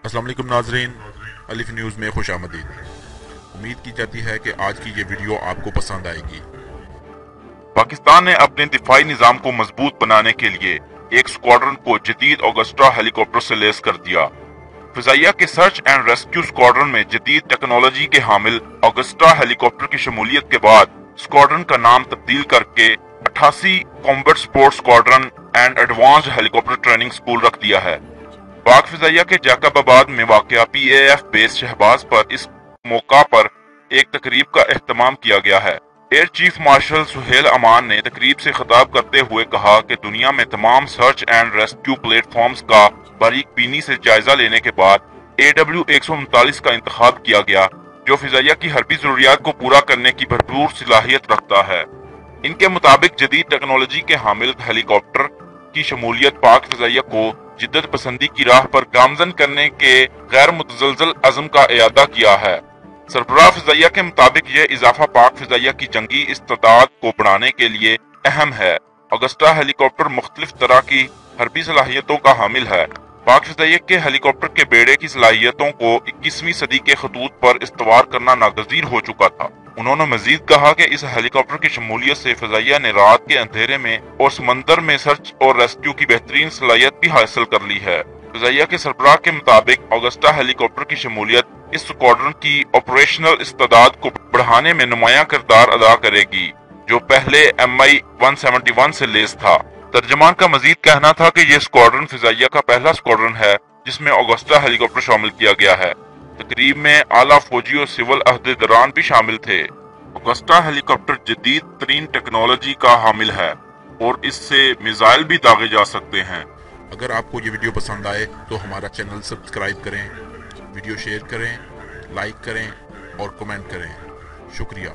अस्सलाम वालेकुम नाजरीन, अलिफ न्यूज़ में खुश आमदीद। उम्मीद की जाती है कि आज की ये वीडियो आपको पसंद आएगी। पाकिस्तान ने अपने दिफाई निज़ाम को मजबूत बनाने के लिए एक स्क्वाड्रन को जदीद ऑगस्टा हेलीकॉप्टर से लैस कर दिया। फिजाइया के सर्च एंड रेस्क्यू स्क्वाड्रन में जदीद टेक्नोलॉजी के हामिल ऑगस्टा हेलीकॉप्टर की शमूलियत के बाद स्क्वाड्रन का नाम तब्दील करके 88 combat support squadron and advanced helicopter training school रख दिया है। पाक फिजाइया के जैकबाबाद में वाक़या PAF बेस शहबाज पर इस मौका पर एक तकरीब का एहतमाम किया गया है। एयर चीफ मार्शल सुहेल अमान ने तकरीब से खिताब करते हुए कहा कि दुनिया में तमाम सर्च एंड रेस्क्यू प्लेटफॉर्म्स का बारीक बीनी से जायजा लेने के बाद AW139 का इंतखाब किया गया, जो फिजाइया की हरबी जरूरियात को पूरा करने की भरपूर सलाहियत रखता है। इनके मुताबिक जदीद टेक्नोलॉजी के हामिल हेलीकॉप्टर की शमूलियत पाक फिजाइया को जिद्दत पसंदी की राह पर गामजन करने के गैर मुतजलजल अज़म का इयादा किया है। सरबराह फिजाइया के मुताबिक यह इजाफा पाक फिजाइया की जंगी इस्तादाद को बढ़ाने के लिए अहम है। ऑगस्टा हेलीकॉप्टर मुख्तलिफ तरह की हरबी सलाहियतों का हामिल है। पाक फिजाइया के हेलीकॉप्टर के बेड़े की सलाहियतों को 21वीं सदी के खतूत पर इस्तवार करना नागजीर हो चुका था। उन्होंने मजीद कहा कि इस हेलीकॉप्टर की शमूलियत से फिजाइया ने रात के अंधेरे में और समंदर में सर्च और रेस्क्यू की बेहतरीन सलाहियत भी हासिल कर ली है। फिजाइया के सरबराह के मुताबिक ऑगस्टा हेलीकॉप्टर की शमूलियत इस स्क्वाड्रन की ऑपरेशनल इस्तादाद को बढ़ाने में नुमायां किरदार अदा करेगी, जो पहले MI-171 से लेस था। तर्जमान का मजीद कहना था कि यह स्क्वाड्रन फिजाइया का पहला स्क्वाड्रन है जिसमें ऑगस्टा हेलीकॉप्टर शामिल किया गया है। तकरीब में आला फौजी और सिविल अहदेदारान भी शामिल थे। ऑगस्टा हेलीकॉप्टर जदीद तरीन टेक्नोलॉजी का हामिल है और इससे मिसाइल भी दागे जा सकते हैं। अगर आपको ये वीडियो पसंद आए तो हमारा चैनल सब्सक्राइब करें, वीडियो शेयर करें, लाइक करें और कमेंट करें। शुक्रिया।